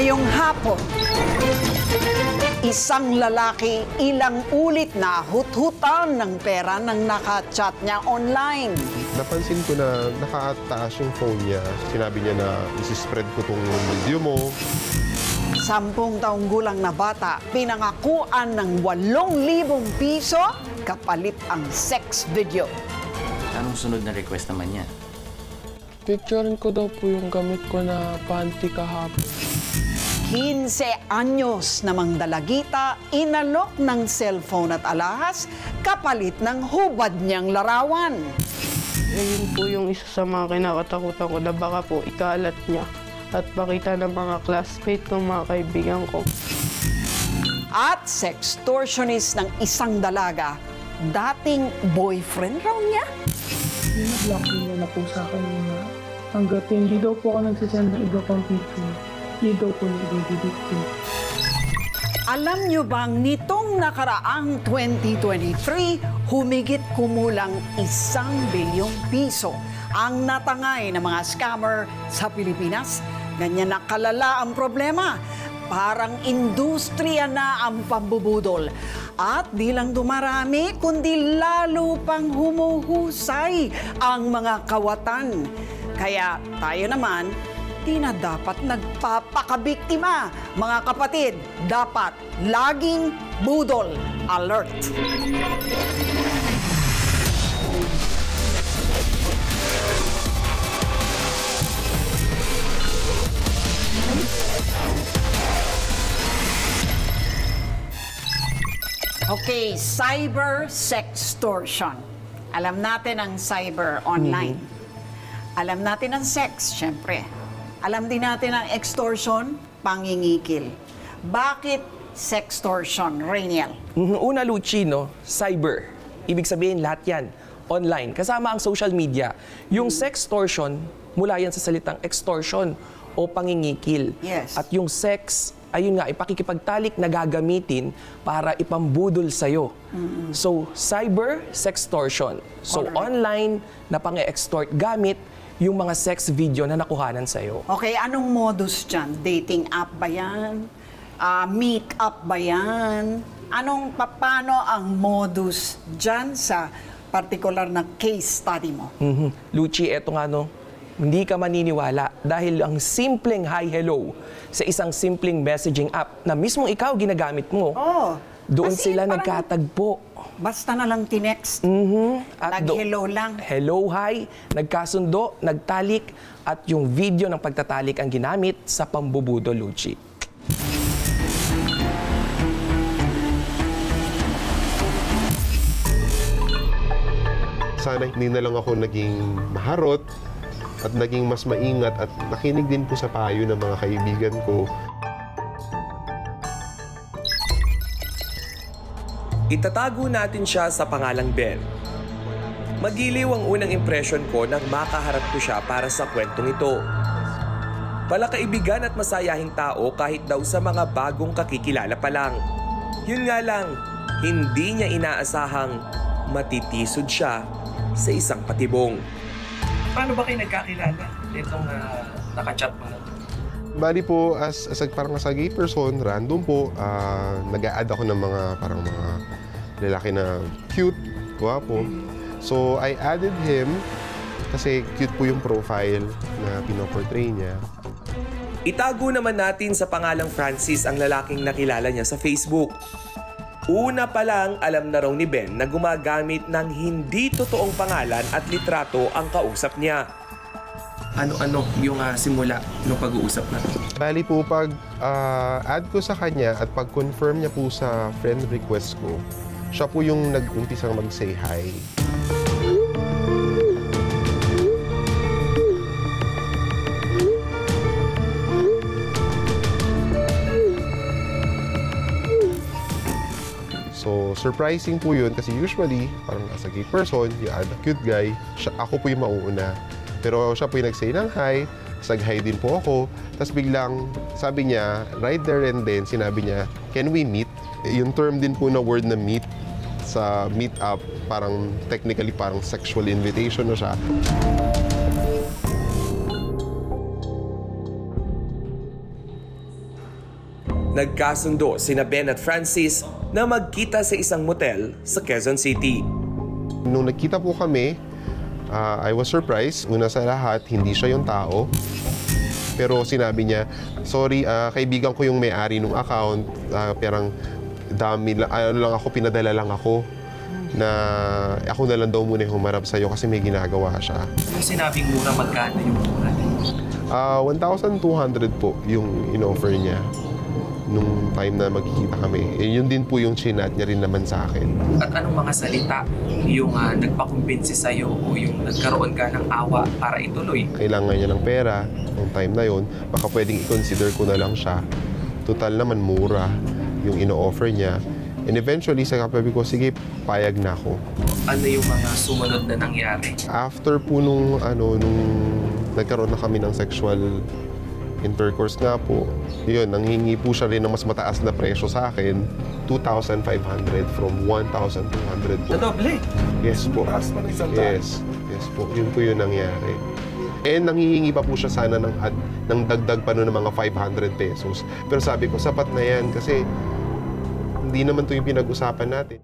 Ngayong hapon, isang lalaki ilang ulit na hut-hutan ng pera nang naka-chat niya online. Napansin ko na nakataas yung phone niya. Sinabi niya na isi-spread ko tong video mo. 10 taong gulang na bata, pinangakuan ng 8,000 piso kapalit ang sex video. Anong sunod na request naman niya? Picturein ko daw po yung gamit ko na panty kahapon. 15 anyos namang dalagita, inalok ng cellphone at alahas kapalit ng hubad niyang larawan. Ayun po yung isa sa mga kinakatakutan ko na baka po ikalat niya at pakita ng mga classmate ko, mga kaibigan ko. At sextortionist ng isang dalaga, dating boyfriend raw niya. Binablock niya na po sa akin na hanggat hindi daw po ako nagsisend ng iba pang picture, hindi daw po nag-delete. Alam niyo bang nitong nakaraang 2023, humigit kumulang 1 bilyong piso ang natangay ng mga scammer sa Pilipinas? Ganyan na kalala ang problema. Parang industriya na ang pambubudol. At di lang dumarami, kundi lalo pang humuhusay ang mga kawatan. Kaya tayo naman, di na dapat nagpapakabiktima. Mga kapatid, dapat laging budol alert. Okay, cyber sextortion. Alam natin ang cyber online. Alam natin ang sex, syempre. Alam din natin ang extortion, pangingikil. Bakit sextortion, Rainiel? Una, Luchi, no? Cyber. Ibig sabihin lahat yan. Online. Kasama ang social media. Yung sextortion, mula yan sa salitang extortion o pangingikil. Yes. At yung sex, ayun nga, ipakikipagtalik na gagamitin para ipambudol sa'yo. So, cyber sextortion. So, online na pang-extort gamit yung mga sex video na nakuhanan sa'yo. Okay, anong modus dyan? Dating app ba yan? Meet up ba yan? Paano ang modus dyan sa particular na case study mo? Luchi, eto nga no, hindi ka maniniwala dahil ang simpleng hi-hello sa isang simpleng messaging app na mismong ikaw ginagamit mo, doon sila nagkatagpo. Basta na lang tinext, At nag-hello lang. Hello, hi, nagkasundo, nagtalik, at yung video ng pagtatalik ang ginamit sa pambubudol, Luchi. Sana hindi na lang ako naging maharot at naging mas maingat at nakinig din po sa payo ng mga kaibigan ko. Itatago natin siya sa pangalang Ben. Magiliw ang unang impression ko nang makaharap ko siya para sa kwentong ito. Palakaibigan at masayahing tao kahit daw sa mga bagong kakikilala pa lang. Yun nga lang, hindi niya inaasahang matitisod siya sa isang patibong. Paano ba kayo nagkakilala nitong naka-chat mo? Bali po, as parang as a gay person, random po, nag-a-add ako ng mga parang mga lalaki na cute, gwapo. So, I added him kasi cute po yung profile na pinoportray niya. Itago naman natin sa pangalang Francis ang lalaking nakilala niya sa Facebook. Una pa lang, alam na raw ni Ben na gumagamit ng hindi totoong pangalan at litrato ang kausap niya. Ano-ano yung simula ng pag-uusap natin? Bali po, pag add ko sa kanya at pag-confirm niya po sa friend request ko, siya po yung nag-umpisang mag-say hi. So, surprising po yun kasi usually, parang as a gay person, you add a cute guy, ako po yung mauuna. Pero siya po yung nag-say ng hi, nag-hi din po ako. Tapos biglang, sabi niya, right there and then, sinabi niya, can we meet? Yung term din po na word na meet sa meet up, parang technically parang sexual invitation na siya. Nagkasundo sina Ben at Francis na magkita sa isang motel sa Quezon City. Nung nagkita po kami, I was surprised. Una sa lahat, hindi siya yung tao. Pero sinabi niya, sorry, kaibigan ko yung may-ari ng account. Parang dami lang, pinadala lang ako. Na ako na lang daw muna humarap sa'yo kasi may ginagawa siya. Yung sinabing mura, magkano yung mura? 1,200 po yung in-offer niya nung time na magkikita kami. Yun din po yung chinat niya rin naman sa akin. At anong mga salita yung nagpakumbinsi sa'yo o yung nagkaroon ka ng awa para ituloy? Kailangan niya ng pera nung time na yun. Baka pwedeng i-consider ko na lang siya. Total naman mura yung ino-offer niya. And eventually, sabi ko, sige, payag na ako. Ano yung mga sumunod na nangyari? After po nung nagkaroon na kami ng sexual intercourse nga po, yun, nanghingi po siya rin ng mas mataas na presyo sa akin, 2,500 from 1,200 po. Nadoble? Yes po. Yes. Yes po. Yun po yung nangyari. And nanghihingi pa po siya sana ng dagdag pa noon ng mga 500 pesos. Pero sabi ko, sapat na yan kasi hindi naman ito yung pinag-usapan natin.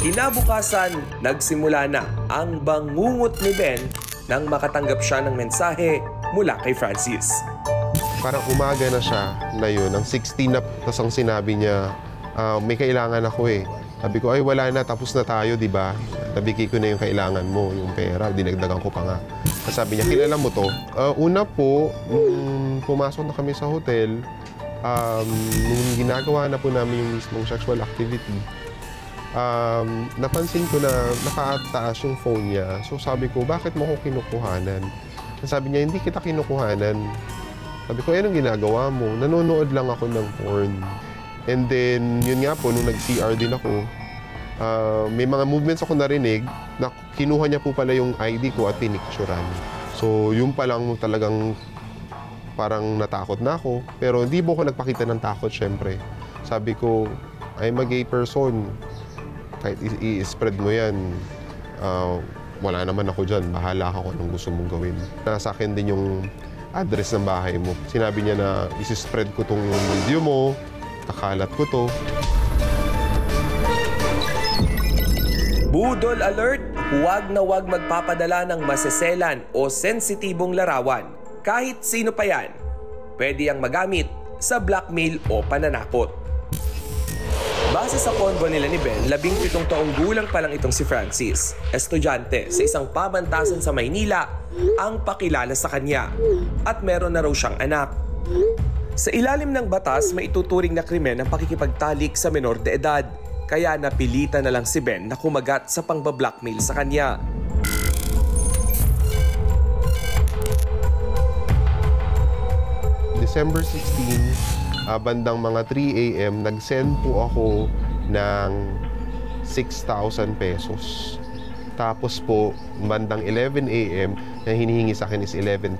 Kinabukasan, nagsimula na ang bangungot ni Ben nang makatanggap siya ng mensahe mula kay Francis. Parang umaga na siya na yun, ang 16 na, tapos ang sinabi niya, may kailangan ako eh. Sabi ko, ay wala na, tapos na tayo, di ba? Nabigay ko na yung kailangan mo, yung pera, dinagdagan ko pa nga. Sabi niya, kilala mo to? Una po, pumasok na kami sa hotel, nung ginagawa na po namin yung mismong sexual activity, napansin ko na nakataas yung phone niya. So sabi ko, bakit mo ko kinukuhanan? Sabi niya, hindi kita kinukuhanan. Sabi ko, anong ginagawa mo? Nanonood lang ako ng porn. And then, yun nga po, nung nag-CR din ako, may mga movements ako narinig na kinuha niya po pala yung ID ko at pinicturan. So, yun pa lang talagang parang natakot na ako. Pero hindi mo ko nagpakita ng takot, syempre. Sabi ko, I'm a gay person. Kahit i-spread mo yan, wala naman ako dyan. Bahala ka kung anong gusto mong gawin. Nasa akin din yung address ng bahay mo. Sinabi niya na isi-spread ko tong video mo, kakalat ko to. Budol alert! Huwag na huwag magpapadala ng maseselan o sensitibong larawan. Kahit sino pa yan, pwede ang magamit sa blackmail o pananakot. Base sa konbo nila ni Ben, 17 taong gulang pa lang itong si Francis. Estudyante sa isang pamantasan sa Maynila ang pakilala sa kanya at meron na raw siyang anak. Sa ilalim ng batas, may ituturing na krimen ang pakikipagtalik sa menor de edad. Kaya napilitan na lang si Ben na kumagat sa pangbablackmail sa kanya. December 16, bandang mga 3 a.m., nag-send po ako ng 6,000 pesos. Tapos po, bandang 11 a.m., na hinihingi sa akin is 11,000.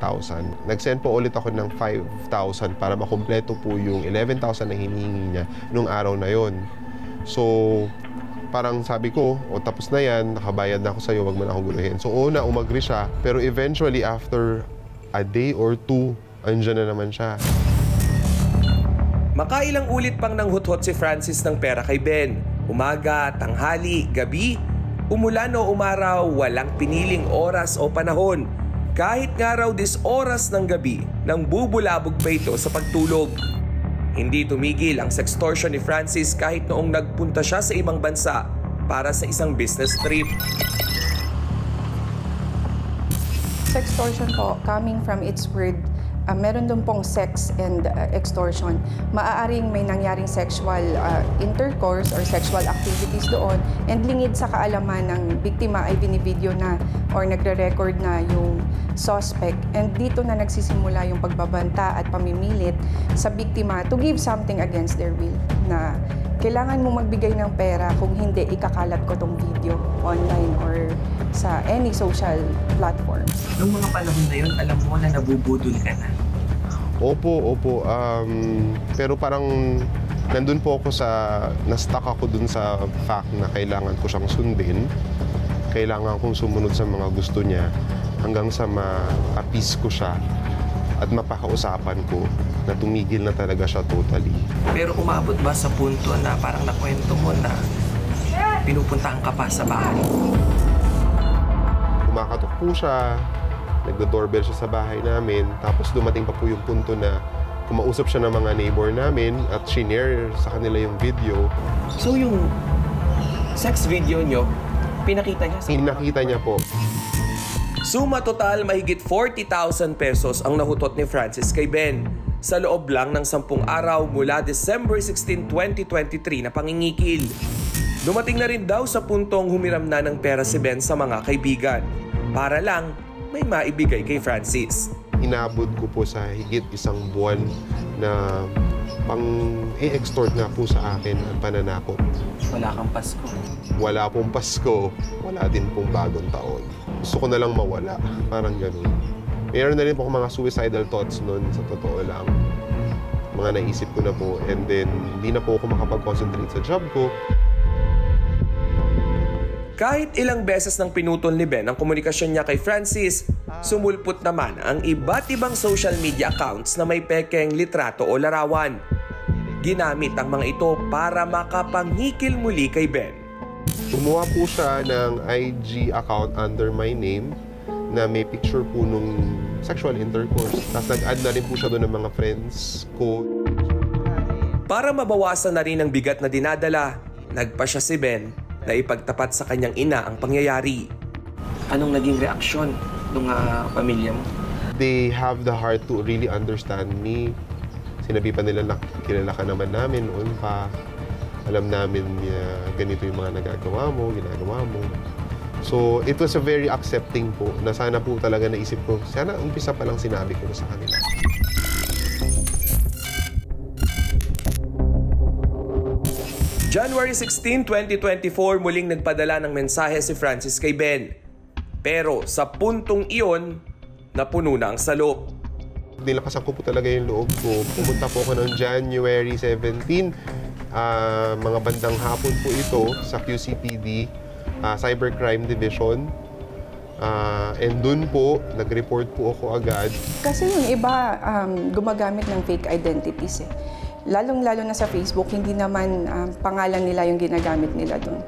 Nag-send po ulit ako ng 5,000 para makumpleto po yung 11,000 na hinihingi niya nung araw na yon. So, parang sabi ko, tapos na yan, nakabayad na ako sa'yo, wag mo na akong guluhin. So, una, umagri siya. Pero eventually, after a day or two, andyan na naman siya. Makailang ulit pang nanghuthot si Francis ng pera kay Ben. Umaga, tanghali, gabi, umulan o umaraw, walang piniling oras o panahon. Kahit nga raw 10 oras ng gabi, nang bubulabog pa ito sa pagtulog. Hindi tumigil ang sextortion ni Francis kahit noong nagpunta siya sa ibang bansa para sa isang business trip. Sextortion po, coming from its word, meron doon pong sex and extortion. Maaaring may nangyaring sexual intercourse or sexual activities doon and lingid sa kaalaman ng biktima ay binivideo na or nagre-record na yung suspect. And dito na nagsisimula yung pagbabanta at pamimilit sa biktima to give something against their will na kailangan mo magbigay ng pera kung hindi ikakalat ko tong video online or sa any social platform. Noong mga panahon na yun, alam mo na nabubudol ka na. Opo. Pero parang nandun po ako na-stuck ako dun sa fact na kailangan ko siyang sundin. Kailangan kong sumunod sa mga gusto niya hanggang sa ma-appease ko siya. at mapakausapan ko na tumigil na talaga siya totally. Pero umabot ba sa punto na parang nakwento mo na pinupuntahan ka pa sa bahay? Kumakatok po siya, nagdo-doorbell siya sa bahay namin, tapos dumating pa po yung punto na kumausap siya ng mga neighbor namin at shinare sa kanila yung video. So yung sex video nyo, pinakita niya sa Pinakita niya po. Suma total, mahigit 40,000 pesos ang nahutot ni Francis kay Ben sa loob lang ng 10 araw mula December 16, 2023 na pangingikil. Dumating na rin daw sa puntong humiram na ng pera si Ben sa mga kaibigan para lang may maibigay kay Francis. Inabot ko po sa higit 1 buwan na pang-extort nga po sa akin ang pananakot. wala kang Pasko. Wala pong Pasko, wala din pong bagong taon. Gusto ko na lang mawala, parang ganun. Mayroon na rin po mga suicidal thoughts nun, sa totoo lang. Mga naisip ko na po, and then hindi na po ako makapag-concentrate sa job ko. Kahit ilang beses nang pinutol ni Ben ang komunikasyon niya kay Francis, sumulpot naman ang iba't ibang social media accounts na may pekeng litrato o larawan. Ginamit ang mga ito para makapanghikil muli kay Ben. Gumawa po siya ng IG account under my name na may picture po nung sexual intercourse. Tapos nag-add na rin po siya doon ng mga friends ko. Para mabawasan na rin ang bigat na dinadala, nagpa siya si Ben na ipagtapat sa kanyang ina ang pangyayari. Anong naging reaksyon ng pamilya mo? They have the heart to really understand me. Sinabi pa nila na kilala ka naman namin noon pa. Alam namin ganito yung mga ginagawa mo. So, it was a very accepting po na sana po talaga naisip ko, sana umpisa pa lang sinabi ko sa kanila. January 16, 2024, muling nagpadala ng mensahe si Francis kay Ben. Pero sa puntong iyon, napuno na ang salop. Nilakasan ko po talaga yung loob ko. Pumunta po ako noong January 17, mga bandang hapon po ito sa QCPD, Cybercrime Division. And dun po, nag-report po ako agad. Kasi yung iba gumagamit ng fake identities eh. Lalong-lalo na sa Facebook, hindi naman pangalan nila yung ginagamit nila dun.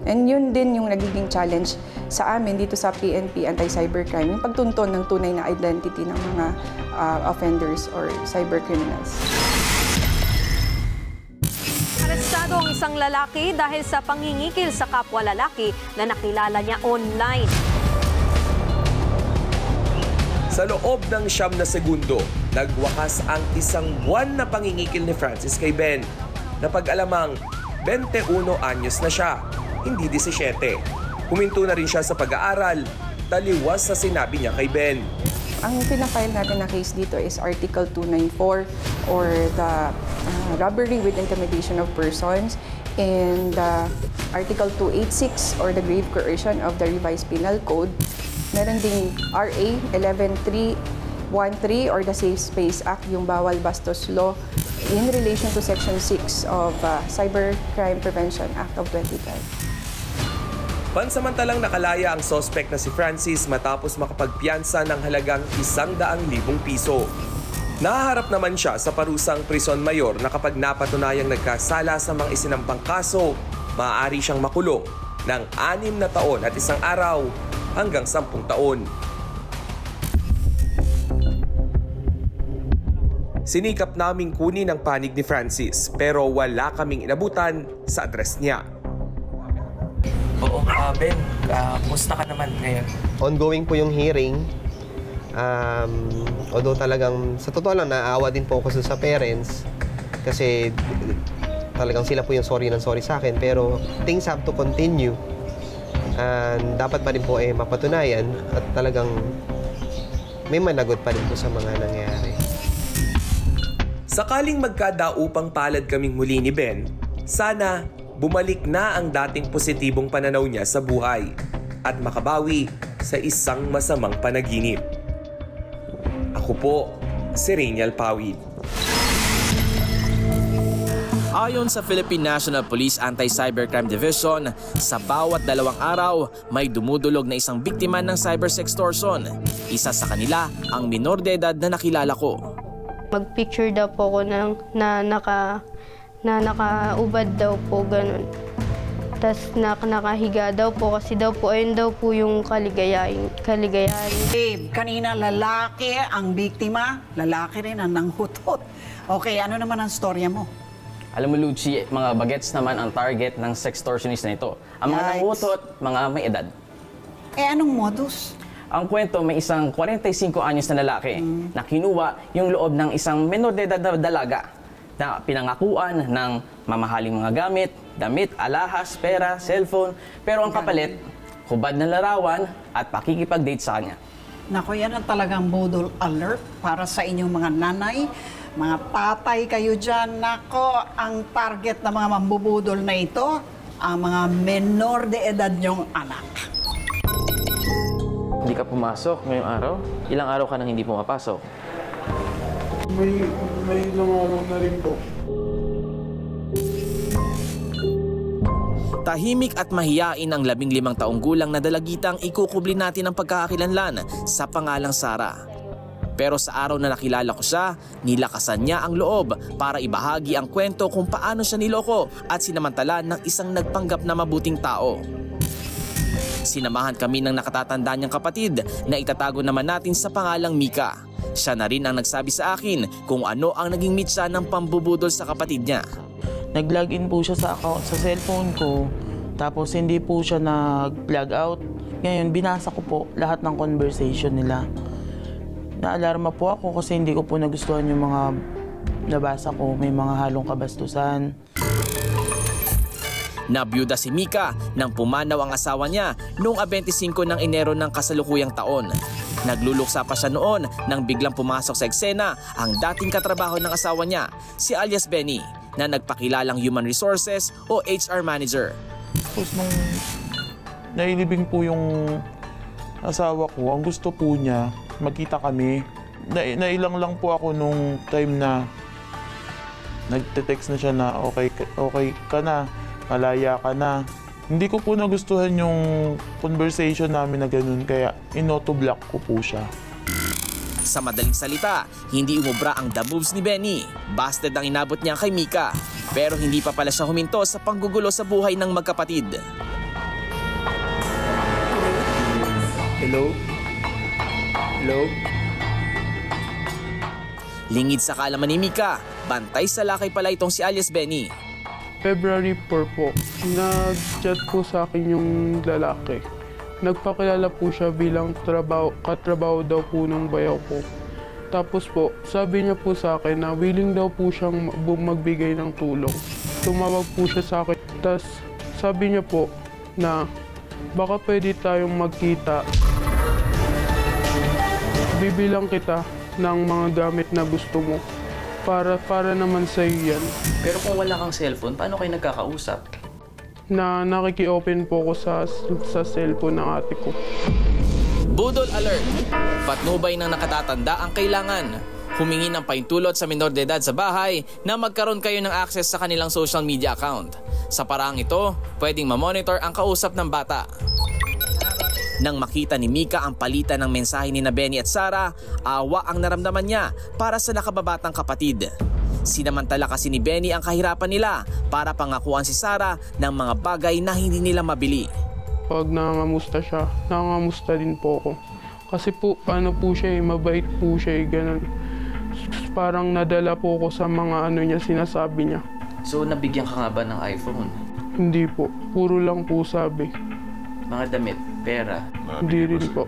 And yun din yung nagiging challenge sa amin dito sa PNP Anti-Cybercrime, yung pagtunton ng tunay na identity ng mga offenders or cybercriminals. Arestado ang isang lalaki dahil sa pangingikil sa kapwa lalaki na nakilala niya online. Sa loob ng 9 na segundo, nagwakas ang 1 buwan na pangingikil ni Francis kay Ben. Napag-alamang 21 anyos na siya, hindi 17. Huminto na rin siya sa pag-aaral, taliwas sa sinabi niya kay Ben. Ang pinafile natin na case dito is Article 294 or the robbery with intimidation of persons, and Article 286 or the grave coercion of the revised penal code. Meron ding RA 11313 or the Safe Space Act, yung bawal bastos law in relation to Section 6 of Cybercrime Prevention Act of 2012. Pansamantalang nakalaya ang sospek na si Francis matapos makapagpiyansa ng halagang 100,000 piso. Nahaharap naman siya sa parusang prison mayor na kapag napatunayang nagkasala sa mga isinampang kaso, maaari siyang makulong ng 6 na taon at 1 araw hanggang 10 taon. Sinikap naming kunin ang panig ni Francis pero wala kaming inabutan sa address niya. Oo, Ben, kumusta ka naman ngayon? Ongoing po yung hearing. Although talagang, sa totoo lang, naawa din po ako sa parents kasi talagang sila po yung sorry sa akin. Pero things have to continue. And dapat pa rin po mapatunayan at talagang may managot pa rin po sa mga nangyayari. Sakaling magkadaupang palad kaming muli ni Ben, sana bumalik na ang dating positibong pananaw niya sa buhay at makabawi sa isang masamang panaginip. Ako po, si Rainiel Pawid. Ayon sa Philippine National Police Anti-Cybercrime Division, sa bawat 2 araw may dumudulog na isang biktima ng cybersextortion. Isa sa kanila ang minor de edad na nakilala ko. Mag-picture daw po ako na nakaubad daw po, ganun. Tapos nakahiga daw po kasi daw po ayun daw po yung kaligayahan. Babe, kanina lalaki ang biktima, lalaki rin ang nanghutot. Okay, ano naman ang storya mo? Alam mo, Lucy, mga bagets naman ang target ng sextortionist na ito. Ang mga nangutot, mga may edad. Anong modus? Ang kwento, may isang 45 anyos na lalaki na kinuha yung loob ng isang menor de edad na dalaga na pinangakuan ng mamahaling mga gamit, damit, alahas, pera, cellphone. Pero ang kapalit, hubad na larawan at pakikipag-date sa kanya. Nako, yan ang talagang budol alert para sa inyong mga nanay, mga tatay kayo dyan. Nako, ang target ng mga mambubudol na ito, ang mga menor de edad nyong anak. Hindi ka pumasok ngayong araw? Ilang araw ka nang hindi pumapasok? May ilang araw na rin po. Tahimik at mahiyain ang 15 taong gulang na dalagitang ikukubli natin ang pagkakakilanlan sa pangalang Sara. Pero sa araw na nakilala ko siya, nilakasan niya ang loob para ibahagi ang kwento kung paano siya niloko at sinamantala ng isang nagpanggap na mabuting tao. Sinamahan kami ng nakatatanda niyang kapatid na itatago naman natin sa pangalang Mika. Siya na rin ang nagsabi sa akin kung ano ang naging mitsa ng pambubudol sa kapatid niya. Nag-login po siya sa account sa cellphone ko, tapos hindi po siya nag-log out. Ngayon, binasa ko po lahat ng conversation nila. Naalarma po ako kasi hindi ko po nagustuhan yung mga nabasa ko, may mga halong kabastusan. Nabiyuda si Mika nang pumanaw ang asawa niya noong 25 ng Enero ng kasalukuyang taon. Nagluluksa pa siya noon nang biglang pumasok sa eksena ang dating katrabaho ng asawa niya, si alias Benny, na nagpakilalang Human Resources o HR Manager. Tapos nung nailibing po yung asawa ko, ang gusto po niya, magkita kami. Nailang lang po ako nung time na nagte-text na siya na okay ka na, malaya ka na. Hindi ko po nagustuhan yung conversation namin na ganun, kaya in-auto-block ko po siya. Sa madaling salita, hindi umubra ang the moves ni Benny. Busted ang inabot niya kay Mika. Pero hindi pa pala siya huminto sa panggugulo sa buhay ng magkapatid. Hello? Hello? Lingid sa kaalaman ni Mika, bantay sa lakay pala itong si alias Benny. February 4 po, nag-chat po sa akin yung lalaki. Nagpakilala po siya bilang katrabaho daw po ng bayaw ko. Tapos po, sabi niya po sa akin na willing daw po siyang magbigay ng tulong. Tumawag po siya sa akin. Tapos sabi niya po na baka pwede tayong magkita. Bibilang kita ng mga gamit na gusto mo. Para naman sa iyo yan. Pero kung wala kang cellphone, paano kayo nagkakausap? Na nakiki-open po ko sa cellphone ng ate ko. Budol alert! Patnubay ng nakatatanda ang kailangan. Humingi ng paintulot sa minor de edad sa bahay na magkaroon kayo ng access sa kanilang social media account. Sa paraang ito, pwedeng mamonitor ang kausap ng bata. Nang makita ni Mika ang palitan ng mensahe ni Benny at Sara, awa ang naramdaman niya para sa nakababatang kapatid. Sinamantala kasi ni Benny ang kahirapan nila para pangakuan si Sara ng mga bagay na hindi nila mabili. Pag nangangamusta siya, nangangamusta din po ako. Kasi po, ano po siya mabait po siya ganun. Parang nadala po ako sa mga niya sinasabi niya. So, nabigyan ka nga ba ng iPhone? Hindi po, puro lang po sabi. Mga damit, pera? Hindi rin po.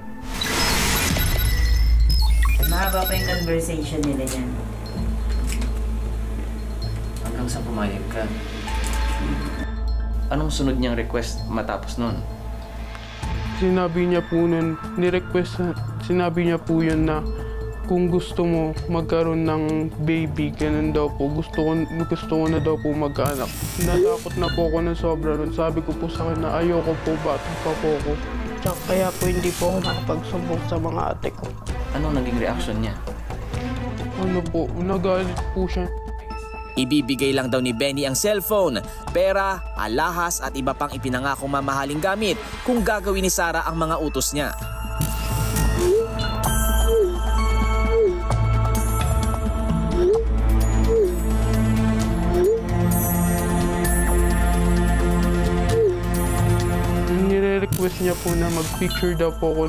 Mahaba pa yung conversation nila yan. Hanggang sa pumayag ka. Anong sunod niyang request matapos nun? Sinabi niya po nun, sinabi niya po yun na kung gusto mo magkaroon ng baby, ganun daw po. Gusto ko na daw po magkaanak. Natakot na po ako ng sobra nun. Sabi ko po sa kanya na ayoko po, bata pa po ako. Kaya po hindi po ako nakapagsumbong sa mga ate ko. Anong naging reaction niya? Ano po, nagalit po siya. Ibibigay lang daw ni Benny ang cellphone, pera, alahas at iba pang ipinangakong mamahaling gamit kung gagawin ni Sarah ang mga utos niya. Nire-request niya po na mag-picture daw po ako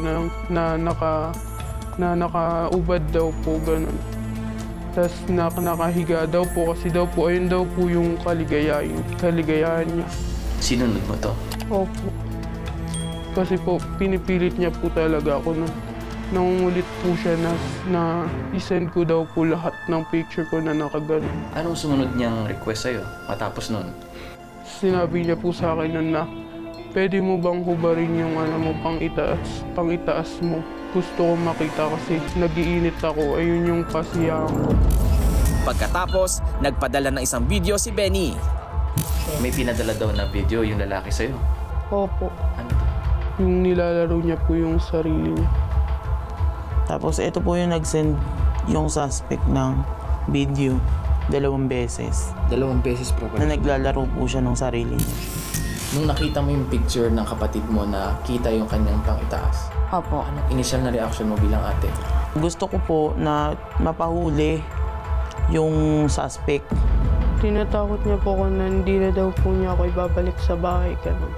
na nakaubad daw po, ganun. Tapos nakahiga daw po kasi daw po, ayun daw po yung kaligayahan niya. Sinunod mo to? Opo. Kasi po, pinipilit niya po talaga ako nun. Nangungulit po siya na isend ko daw po lahat ng picture ko na nakaganon. Anong sumunod niyang request sa'yo matapos nun? Sinabi niya po sa akin nun na, pwede mo bang hubarin yung pang itaas mo? Gusto ko makita kasi nagiinit ako, ayun yung kasiyahan ko. Pagkatapos, nagpadala ng isang video si Benny. May pinadala daw na video yung lalaki sa'yo? Opo. Ano to? Yung nilalaro niya po yung sarili niya. Tapos ito po yung nag-send yung suspect ng video 2 beses. 2 beses po na naglalaro po siya ng sarili niya. Nung nakita mo yung picture ng kapatid mo na kita yung kanyang pang-itaas, Opo. anong initial na reaction mo bilang ate? Gusto ko po na mapahuli yung suspect. Tinatakot niya po ako na hindi na daw po niya ako ibabalik sa bahay. Ganun.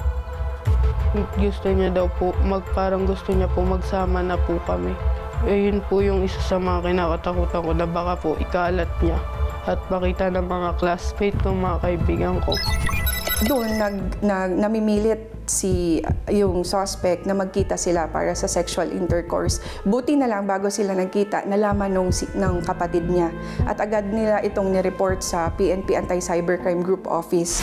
Gusto niya daw po, parang gusto niya po magsama na po kami. Eh yun po yung isa sa mga kinakatakutan ko na baka po ikalat niya at makita ng mga classmate ko, mga kaibigan ko. Doon namimilit yung suspect na magkita sila para sa sexual intercourse. Buti na lang bago sila nagkita, nalaman ng kapatid niya. At agad nila itong nireport sa PNP Anti-Cybercrime Group Office.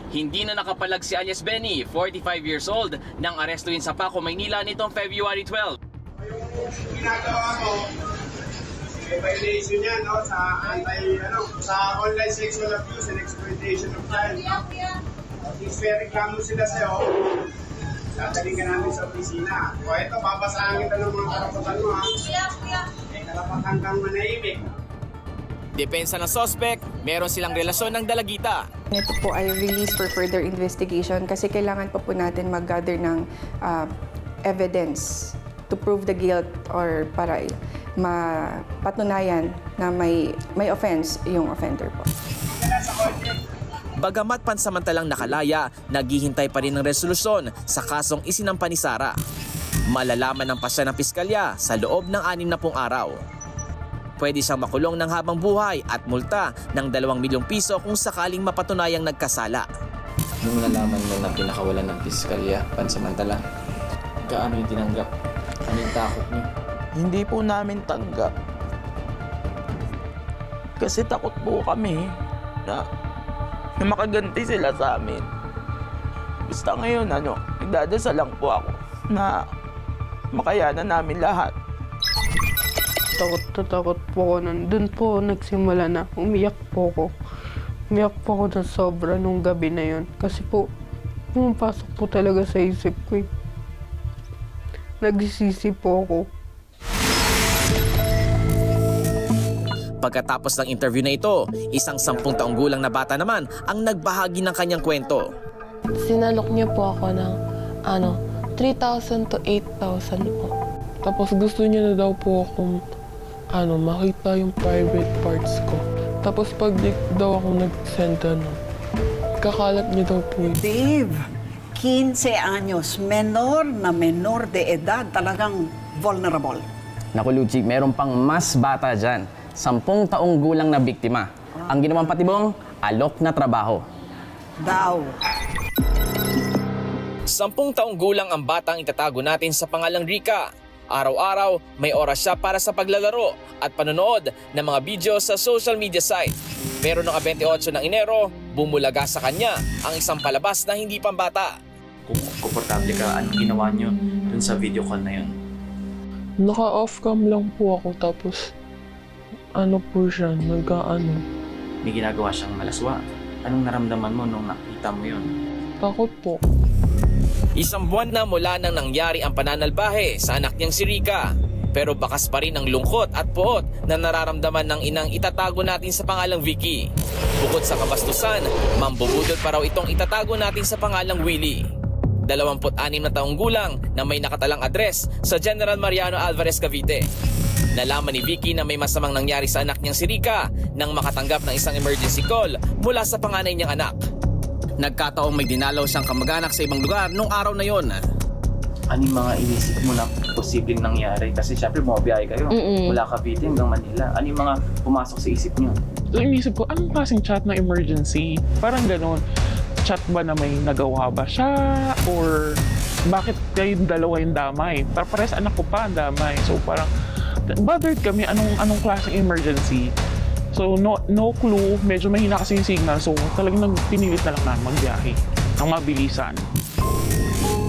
Hindi na nakapalag si alias Benny, 45 years old, nang arestuhin sa Paco, Maynila nitong February 12. Ginagawa ko, may violation yan, no, sa online sexual abuse and exploitation of child. If very common sila sa'yo, dadaling ka namin sa opisina. O ito, babasahan kita ng mga karapatan mo, ha? May karapatan kang manahimik. Depensa ng suspect, meron silang relasyon ng dalagita. Ito po ay release for further investigation kasi kailangan pa po natin mag-gather ng evidence to prove the guilt or para mapatunayan na may offense yung offender po. Bagamat pansamantalang nakalaya, naghihintay pa rin ng resolusyon sa kasong isinampa ni Sarah. Malalaman ng pasya ng piskalya sa loob ng 60 araw. Pwede siyang makulong ng habang buhay at multa ng 2 milyong piso kung sakaling mapatunayang nagkasala. Nung nalaman mo na pinakawalan ng piskalya, pansamantala, gaano yung tinanggap? Ano yung takot niyo? Hindi po namin tanggap. Kasi takot po kami na makaganti sila sa amin. Basta ngayon, nagdadasal lang po ako na makayanan namin lahat. Takot po ako nun. Doon po nagsimula na. Umiyak po ako. Umiyak po ako na sobra nung gabi na yun. Kasi po, pumapasok po talaga sa isip ko. Nagsisisi po ako. Pagkatapos ng interview na ito, isang 10 taong gulang na bata naman ang nagbahagi ng kanyang kwento. Sinalok niya po ako ng 3,000 to 8,000 po. Tapos gusto niya na daw po akong makita yung private parts ko. Tapos pag daw ako nag-send kakalat niya daw po. Dave, 15 anyos, menor de edad, talagang vulnerable. Naku, Luchik, meron pang mas bata dyan. 10 taong gulang na biktima. Ang ginawang patibong, alok na trabaho. Daw. 10 taong gulang ang batang itatago natin sa pangalang Rica. Araw-araw, may oras siya para sa paglalaro at panonood ng mga video sa social media site. Pero noong 28 ng Enero, bumulaga sa kanya ang isang palabas na hindi pambata. Kung komportable ka, anong ginawa niyo dun sa video call na yun? Naka-off cam lang po ako tapos po siya, May ginagawa siyang malaswa. Anong naramdaman mo nung nakita mo yun? Takot po. Isang buwan na mula nang nangyari ang pananalbahe sa anak niyang si Rica. Pero bakas pa rin ang lungkot at poot na nararamdaman ng inang itatago natin sa pangalang Vicky. Bukod sa kabastusan, mambubudol pa raw itong itatago natin sa pangalang Willie. 26 na taong gulang na may nakatalang address sa General Mariano Alvarez, Cavite. Nalaman ni Vicky na may masamang nangyari sa anak niyang si Rica nang makatanggap ng isang emergency call mula sa panganay niyang anak. Nagkataong may dinalaw siyang kamag-anak sa ibang lugar nung araw na yon. Ano yung mga inisip mo na posibleng nangyari? Kasi syempre bumabiyahe kayo mula Cavite hanggang Manila. Ano yung mga pumasok sa isip niyo? So, inisip ko, anong klaseng chat na emergency? Parang ganun. Chat ba na may nagawa ba siya? Or bakit kayong dalawa yung damay? Pares anak ko pa ang damay. So parang bothered kami anong klaseng emergency. So no clue, medyo mahina kasi yung signal. So talagang pinilit na lang namin magbiyahe ng mabilisan.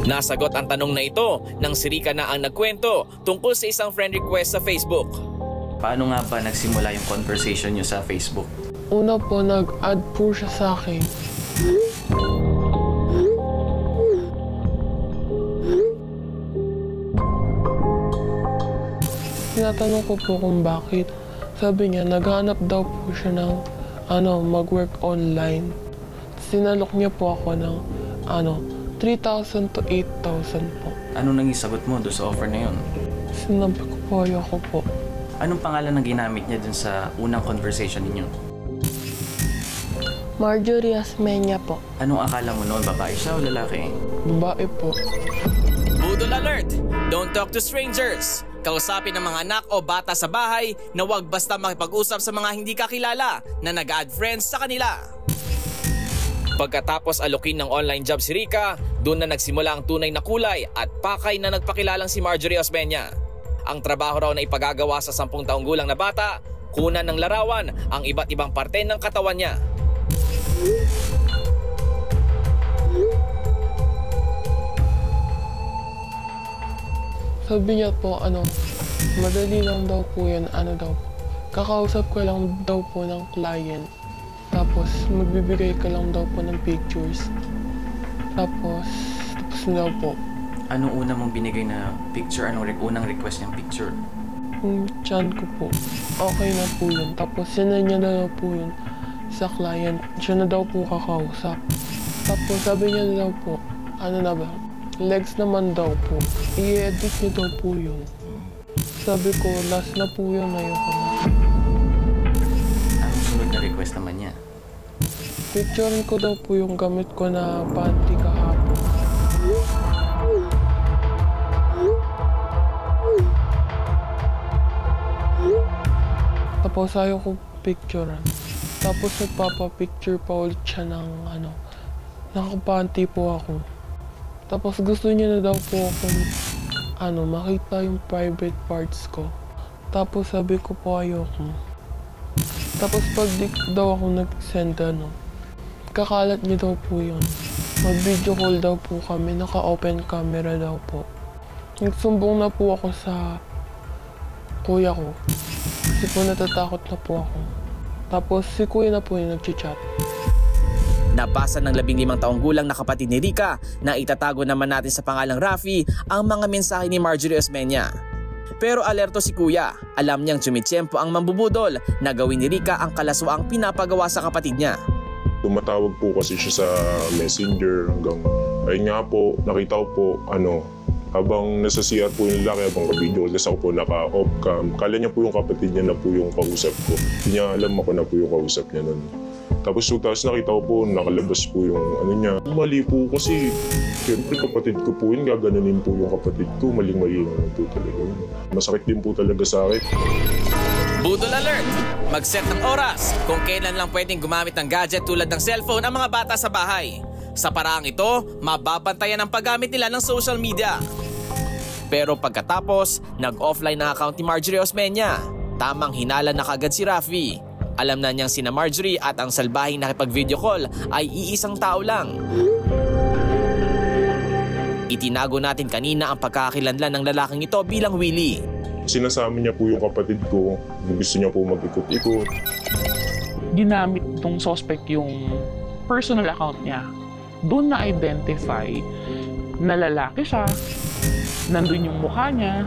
Nasagot ang tanong na ito nang si Rica na ang nagkwento tungkol sa isang friend request sa Facebook. Paano nga ba nagsimula yung conversation niyo sa Facebook? Una po, nag-add po siya sa akin. Tinatanong ko po kung bakit. Sabi niya, naghanap daw po siya ng mag-work online. Sinalok niya po ako ng 3,000 to 8,000 po. Ano nang isagot mo doon sa offer na yun? Sinabi ko po, ayoko po. Anong pangalan na ginamit niya dun sa unang conversation ninyo? Marjorie Asmeña po. Anong akala mo noon? Babae siya o lalaki? Babae po. Budol alert! Don't talk to strangers! Kausapin ng mga anak o bata sa bahay na huwag basta makipag-usap sa mga hindi kakilala na nag-add friends sa kanila. Pagkatapos alokin ng online job si Rica, doon na nagsimula ang tunay na kulay at pakay na nagpakilalang si Marjorie Osmeña. Ang trabaho raw na ipagagawa sa 10 taong gulang na bata, kunan ng larawan ang iba't ibang parte ng katawan niya. Sabi niya po, madali lang daw po yan, kakausap ko lang daw po ng client. Tapos, magbibigay ka lang daw po ng pictures. Tapos daw po. Anong una mong binigay na picture? Anong unang request niyang picture? Yung chan ko po. Okay na po yun. Tapos, sinend niya na daw po yun sa client. Siya na daw po kakausap. Tapos, sabi niya na daw po, legs naman daw po. I-edit niyo daw po yun. Sabi ko, last na po yun, ayoko na. Anong sunod na request naman niya? Picturein ko daw po yung gamit ko na panty kahapon. Tapos ayaw ko picturean. Tapos nagpapapicture pa ulit siya ng nakapanty po ako. Tapos gusto niya na daw po akong makita yung private parts ko. Tapos sabi ko po ayoko. Tapos pag di daw ako nag-send kakalat niya daw po yun. Mag-video call daw po kami, naka-open camera daw po. Nagsumbong na po ako sa kuya ko. Kasi po natatakot na po ako. Tapos si kuya na po yung nag-chat. Nabasa ng 15 taong gulang na kapatid ni Rica na itatago naman natin sa pangalang Rafi ang mga mensahe ni Marjorie Osmeña. Pero alerto si kuya, alam niyang tumitsyempo ang mambubudol na gawin ni Rica ang kalaswaang pinapagawa sa kapatid niya. Tumatawag po kasi siya sa messenger hanggang, ayun nga po, nakita ko po, habang nasa CR po yung lalaki, habang ka-video call, kasi ako po naka-off cam. Kala niya po yung kapatid niya na po yung kausap ko. Hindi niya alam ako na po yung kausap niya nun. Tapos nakita ko po, nakalabas po yung niya. Mali po kasi, siyempre kapatid ko po yun, gaganunin po yung kapatid ko. Maling-mali naman po talaga yun. Masakit din po talaga sa akin. Budol alert! Mag-set ng oras kung kailan lang pwedeng gumamit ng gadget tulad ng cellphone ang mga bata sa bahay. Sa paraang ito, mababantayan ang paggamit nila ng social media. Pero pagkatapos, nag-offline na account ni Marjorie Osmeña. Tamang hinala na kagad si Rafi. Alam na niyang sina Marjorie at ang salbahing nakipag-video call ay iisang tao lang. Itinago natin kanina ang pagkakakilanlan ng lalaking ito bilang Willie. Sinasama niya po yung kapatid ko, gusto niya po mag-ikot-ikot. Ginamit itong suspect yung personal account niya. Doon na-identify na lalaki siya, nandun yung mukha niya.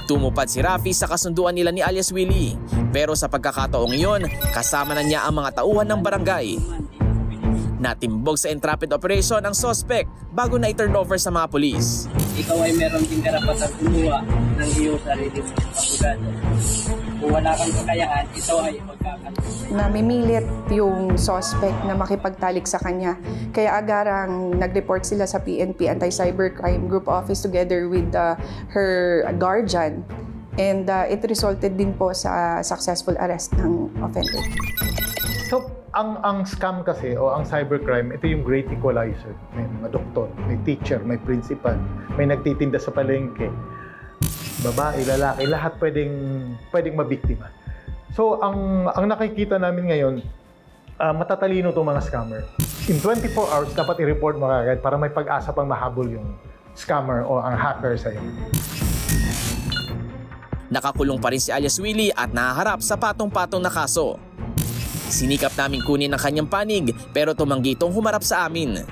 Tumupad si Rafi sa kasunduan nila ni alias Willie. Pero sa pagkakataong iyon, kasama na niya ang mga tauhan ng barangay. Natimbog sa entrapment operation ang suspect bago na i-turn over sa mga pulis. Ikaw ay meron din karapatan kumuha ng iyong sarili mong abogado. Kung wala kang kakayahan, ito ay magkakaroon. Namimilit yung suspect na makipagtalik sa kanya. Kaya agarang nag-report sila sa PNP Anti-Cybercrime Group Office together with her guardian. And it resulted din po sa successful arrest ng offender. So, ang scam kasi o ang cybercrime, ito yung great equalizer. May mga doktor, may teacher, may principal, may nagtitinda sa palengke, babae, lalaki, lahat pwedeng mabiktima. So, ang nakikita namin ngayon, matatalino itong mga scammer. In 24 hours, dapat i-report mo agad para may pag-asa pang mahabol yung scammer o ang hacker sa'yo. Nakakulong pa rin si alias Willie at nahaharap sa patong-patong na kaso. Sinikap namin kunin ang kanyang panig pero tumanggi itong humarap sa amin.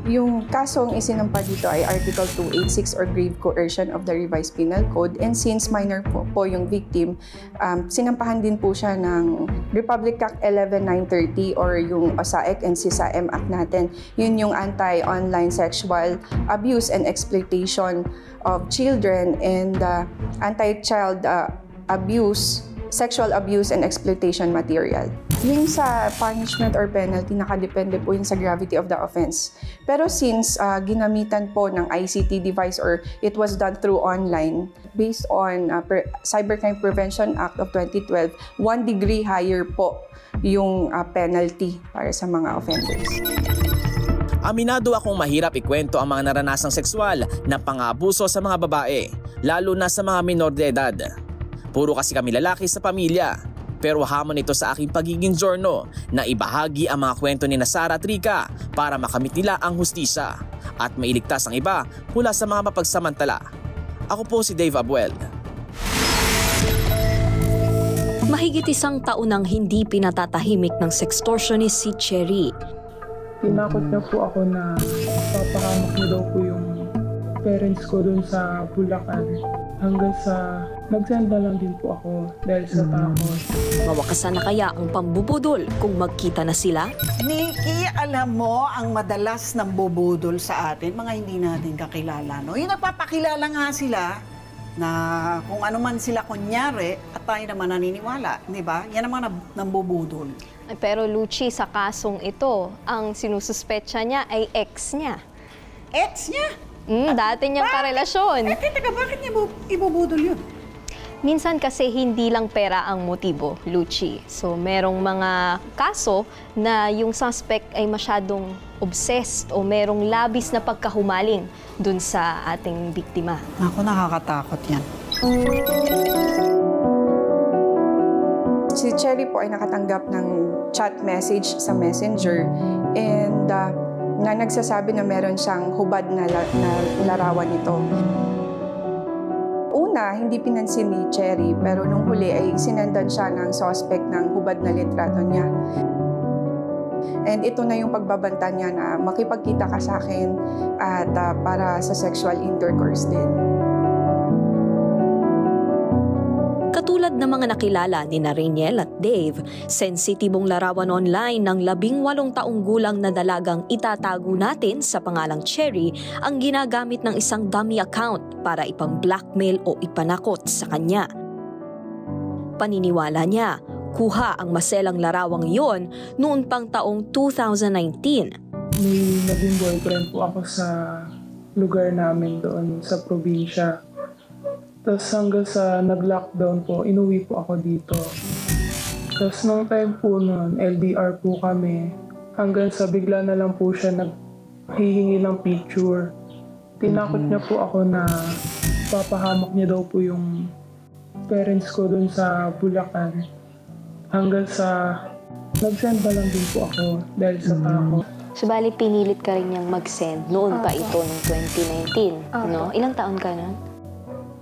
Yung kasong isinampa dito ay Article 286 or grave coercion of the Revised Penal Code, and since minor po yung victim, sinampahan din po siya ng Republic Act 11930 or yung OSAEC and CISAM Act natin. Yun yung anti-online sexual abuse and exploitation of children and anti-child abuse, sexual abuse and exploitation material. Yung sa punishment or penalty, nakadepende po yun sa gravity of the offense. Pero since ginamitan po ng ICT device or it was done through online, based on Cybercrime Prevention Act of 2012, 1 degree higher po yung penalty para sa mga offenders. Aminado akong mahirap ikwento ang mga naranasang sexual na pang-aabuso sa mga babae, lalo na sa mga minor de edad. Puro kasi kami lalaki sa pamilya. Pero hamon ito sa aking pagiging giorno na ibahagi ang mga kwento ni Sara at Rica para makamit nila ang hustisya at mailigtas ang iba mula sa mga mapagsamantala. Ako po si Dave Abuel. Mahigit 1 taon nang hindi pinatatahimik ng sextortionist si Cherry. Tinakot niya po ako na papahamak niya daw po yung parents ko dun sa Bulacan. Hanggang sa nag-send na lang din po ako dahil sa takot. Mawakasan na kaya ang pambubudol kung magkita na sila? Nikki, alam mo, ang madalas nang bubudol sa atin, mga hindi natin kakilala, no? Yung nagpapakilala nga sila na kung ano man sila kunyari at tayo naman naniniwala, di ba? Yan ang mga nambubudol. Pero Luchi, sa kasong ito, ang sinususpetsa niya ay ex niya. Ex niya? Dati niyang karelasyon. Teka, bakit niya ibubudol yun? Minsan kasi hindi lang pera ang motibo, Luchi. So merong mga kaso na yung suspect ay masyadong obsessed o merong labis na pagkahumaling dun sa ating biktima. Ako, nakakatakot yan. Si Cherry po ay nakatanggap ng chat message sa Messenger and na nagsasabi na meron siyang hubad na larawan nito. Una, hindi pinansin ni Cherry, pero nung huli ay sinendan siya ng suspect ng hubad na litrato niya. And ito na yung pagbabanta niya na makipagkita ka sa akin at para sa sexual intercourse din. Katulad ng mga nakilala ni Rainiel at Dave, sensitibong larawan online ng 18 taong gulang na dalagang itatago natin sa pangalang Cherry ang ginagamit ng isang dummy account para ipang-blackmail o ipanakot sa kanya. Paniniwala niya, kuha ang maselang larawang iyon noon pang taong 2019. May naging boyfriend po ako sa lugar namin doon sa probinsya. Tapos hanggang sa nag-lockdown po, inuwi po ako dito. Tapos nung time po noon, LDR po kami. Hanggang sa bigla na lang po siya naghihingi ng picture. Tinakot niya po ako na papahamak niya daw po yung parents ko doon sa Bulacan. Hanggang sa nag-send na lang din po ako dahil sa takot. Subali pinilit ka rin niyang mag-send noon pa ito noong 2019, no? Ilang taon ka na?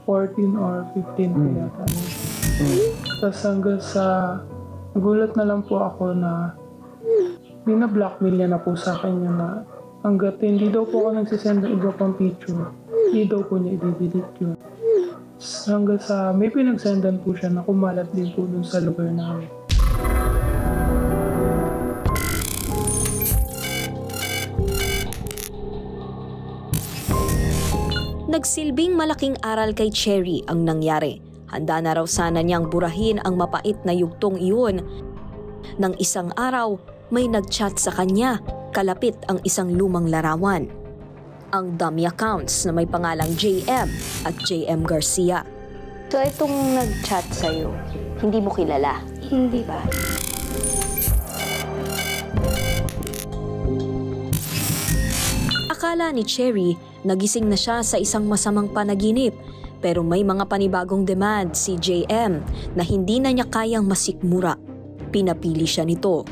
14 or 15 po yata. Tapos hanggang sa nagulat na lang po ako na Bina-blackmail niya na po sa akin yun na hanggat hindi daw po ako nagsisend ng iba pang picture, hindi daw po niya i-delete yun. Hanggang sa may pinagsendan po siya na kumalat din po dun sa lugar namin. Nagsilbing malaking aral kay Cherry ang nangyari. Handa na raw sana niyang burahin ang mapait na yugtong iyon. Nang isang araw, may nag-chat sa kanya, kalapit ang isang lumang larawan. Ang dummy accounts na may pangalang JM at JM Garcia. So itong nag-chat sa'yo, hindi mo kilala? Hindi ba? Akala ni Cherry, nagising na siya sa isang masamang panaginip. Pero may mga panibagong demand si JM na hindi na niya kayang masikmura. Pinapili siya nito.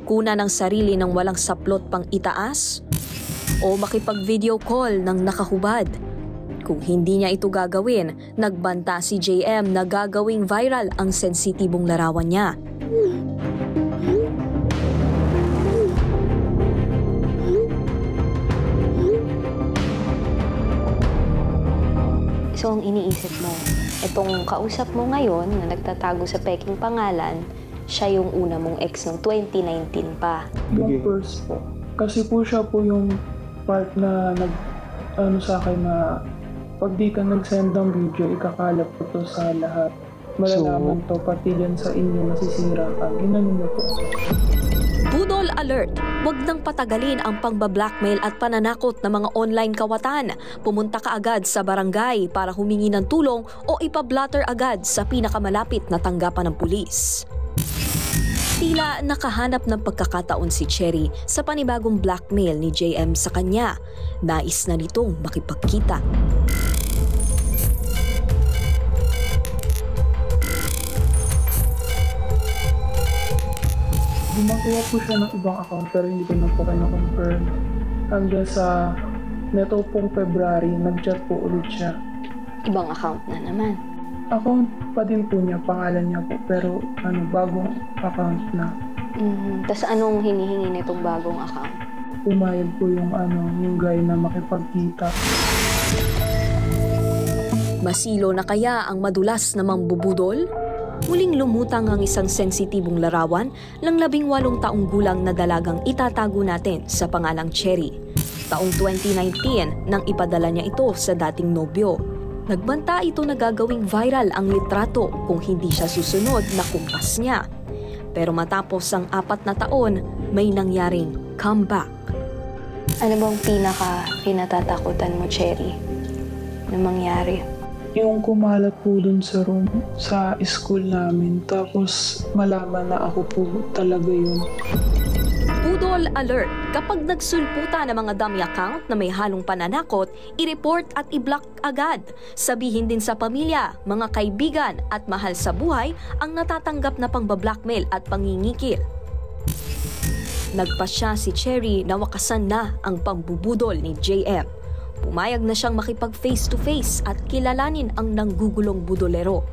Kuna ng sarili ng walang saplot pang itaas o makipag-video call ng nakahubad. Kung hindi niya ito gagawin, nagbanta si JM na gagawing viral ang sensitibong larawan niya. So ang iniisip mo, itong kausap mo ngayon na nagtatago sa peking pangalan, siya yung una mong ex ng 2019 pa. Yung first po. Kasi po siya po yung part na sa akin na pag di ka nag-send ng video, ikakalap ko to sa lahat. Malalaman to, pati dyan sa inyo nasisira ka. Ginanon niyo po. Budol alert! Huwag nang patagalin ang pangbablackmail at pananakot ng mga online kawatan. Pumunta ka agad sa barangay para humingi ng tulong o ipablatter agad sa pinakamalapit na tanggapan ng pulis. Tila nakahanap ng pagkakataon si Cherry sa panibagong blackmail ni JM sa kanya. Nais na nitong makipagkita. Gumagawa po siya ng ibang account pero hindi ko na po confirm. Hanggang sa neto pong February, nag-chat po ulit siya. Ibang account na naman. Account pa din po niya, pangalan niya po, pero bagong account na. Tapos anong hinihingi nitong bagong account? Pumayag po yung guy na makipagkita. Masilo na kaya ang madulas na mambubudol? Muling lumutang ang isang sensitibong larawan ng 18 taong gulang na dalagang itatago natin sa pangalang Cherry. Taong 2019 nang ipadala niya ito sa dating nobyo. Nagbanta ito na gagawing viral ang litrato kung hindi siya susunod na kumpas niya. Pero matapos ang 4 na taon, may nangyaring comeback. Ano bang pinaka-kinatatakutan mo, Cherry, na mangyari? Yung kumalat po dun sa room, sa school namin. Tapos malaman na ako po talaga yun. Budol alert! Kapag nagsulputa ng mga dummy account na may halong pananakot, i-report at i-block agad. Sabihin din sa pamilya, mga kaibigan at mahal sa buhay ang natatanggap na pangbablackmail at pangingikil. Nagpasya si Cherry na wakasan na ang pambubudol ni JM. Pumayag na siyang makipag face-to-face at kilalanin ang nanggugulong budolero.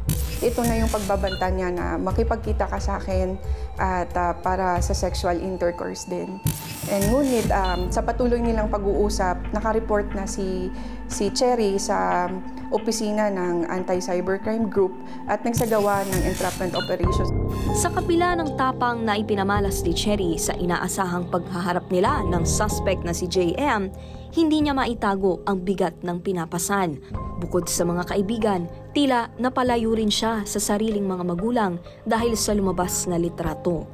Ito na yung pagbabanta niya na makipagkita ka sa akin at para sa sexual intercourse din. And ngunit sa patuloy nilang pag-uusap, nakareport na si Cherry sa opisina ng Anti-Cybercrime Group at nagsagawa ng entrapment operations. Sa kabila ng tapang na ipinamalas ni Cherry sa inaasahang paghaharap nila ng suspect na si JM, hindi niya maitago ang bigat ng pinapasan. Bukod sa mga kaibigan, tila napalayo rin siya sa sariling mga magulang dahil sa lumabas na litrato.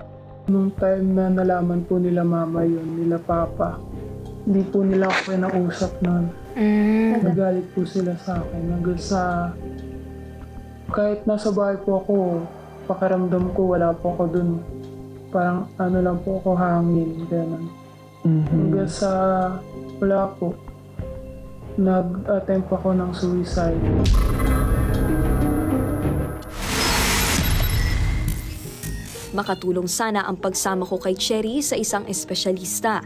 Nung time na nalaman po nila mama yun, nila papa, hindi po nila ako nausap nun. Nagalit po sila sa akin. Hanggang sa kahit nasa bahay po ako, pakiramdam ko wala po ako dun. Parang lang po ako hangin, gano'n. Hanggang sa wala po, nag-attempt ako ng suicide. Makatulong sana ang pagsama ko kay Cherry sa isang espesyalista.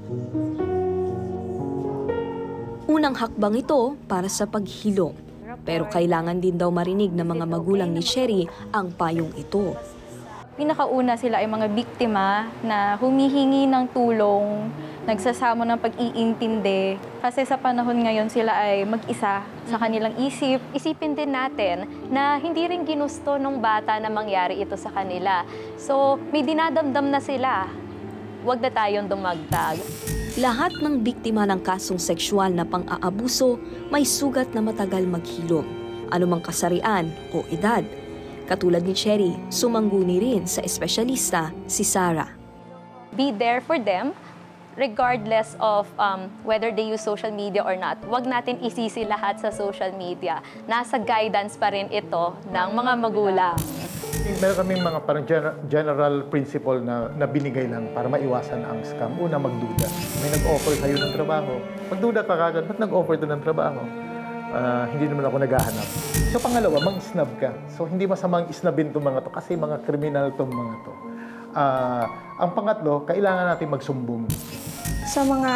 Unang hakbang ito para sa paghilom. Pero kailangan din daw marinig ng mga magulang ni Cherry ang payong ito. Pinakauna sila ay mga biktima na humihingi ng tulong, nagsasamo ng pag-iintindi. Kasi sa panahon ngayon sila ay mag-isa sa kanilang isip. Isipin din natin na hindi rin ginusto ng bata na mangyari ito sa kanila. So, may dinadamdam na sila. Huwag na tayong dumagdag. Lahat ng biktima ng kasong sexual na pang-aabuso may sugat na matagal maghilom, anumang kasarian o edad. Katulad ni Cherry, sumangguni rin sa espesyalista si Sarah. Be there for them regardless of whether they use social media or not. Huwag natin isisi lahat sa social media. Nasa guidance pa rin ito ng mga magulang. Meron kaming mga parang general principle na binigay lang para maiwasan ang scam. Una, magduda. May nag-offer sa'yo ng trabaho. Magduda ka kagad, ba't nag-offer doon ng trabaho? Hindi naman ako naghahanap. So pangalawa, mag-snub ka. So hindi masamang isnabin itong mga to kasi mga kriminal itong mga to. Ang pangatlo, kailangan natin magsumbong. Sa mga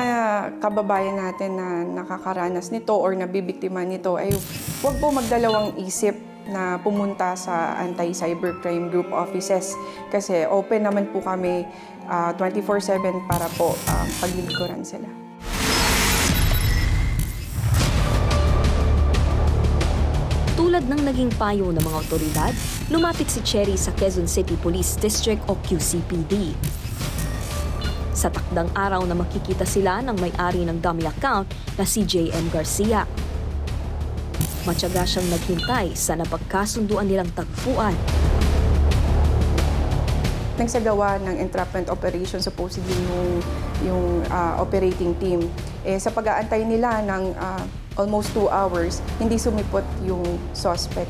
kababayan natin na nakakaranas nito or nabibiktima nito ay huwag po magdalawang isip na pumunta sa anti-cybercrime group offices kasi open naman po kami 24/7 para po paglilingkuran sila. Tulad ng naging payo ng mga otoridad, lumapit si Cherry sa Quezon City Police District o QCPD. Sa takdang araw na makikita sila ng may-ari ng dummy account na si J.M. Garcia. Matyaga siyang naghintay sa napagkasunduan nilang tagpuan. Nagsagawa ng entrapment operation supposedly yung operating team. Sa pag-aantay nila ng almost 2 hours, hindi sumipot yung suspect.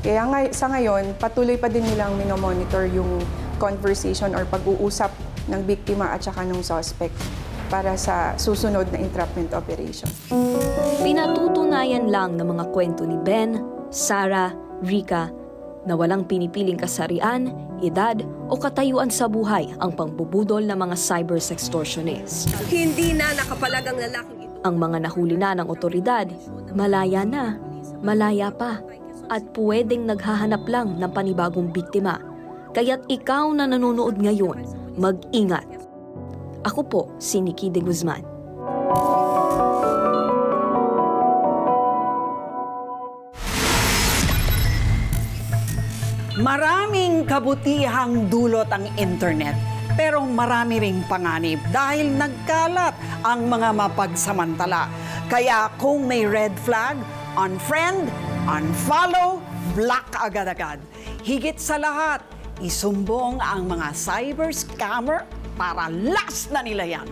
Kaya sa ngayon, patuloy pa din nilang minomonitor yung conversation or pag-uusap ng biktima at saka ng suspect para sa susunod na entrapment operation. Pinatutunayan lang ng mga kwento ni Ben, Sarah, Rica na walang pinipiling kasarian, edad o katayuan sa buhay ang pangbubudol ng mga cyber sextortionists. Hindi na nakapalag ang lalaking ito. Ang mga nahuli na ng otoridad, malaya na, malaya pa, at pwedeng naghahanap lang ng panibagong biktima. Kaya't ikaw na nanonood ngayon, mag-ingat. Ako po si Nikki De Guzman. Maraming kabutihang dulot ang internet, pero marami ring panganib dahil nagkalat ang mga mapagsamantala. Kaya kung may red flag, unfriend, unfollow, block agad-agad. Higit sa lahat, isumbong ang mga cyber scammer para last na nila yan.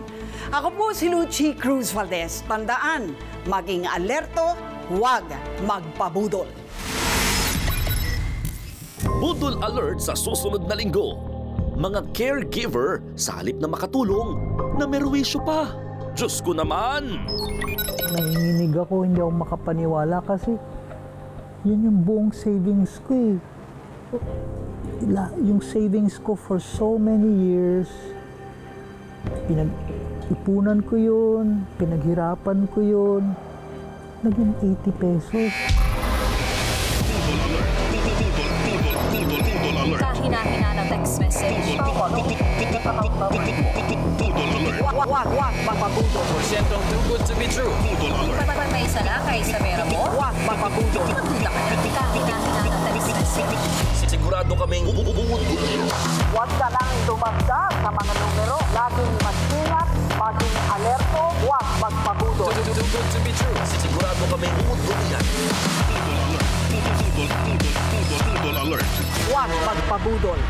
Ako po si Lucy Cruz Valdez. Tandaan, maging alerto, huwag magpabudol. Budol alert sa susunod na linggo. Mga caregiver sa halip na makatulong, na merwisyo pa. Diyos ko naman! Nanginginig ako, hindi ako makapaniwala kasi yun yung buong savings ko eh. Yung savings ko for so many years, pinag-ipunan ko yun, pinaghirapan ko yun, naging 80 pesos. Kahina-hina na text message. Wag mapabudol. Porsyentong too good to be true. Kapag may salakay sa pera mo, wag mapabudol. magduda ka na. Kahina-hina na text message. Sigurado kaming Huwag ka lang dumagdag sa mga numero. Laging mag-ingat, maging alerto, huwag magpabudol. too good to be true. Sigurado kaming yan. Huwag magpabudol.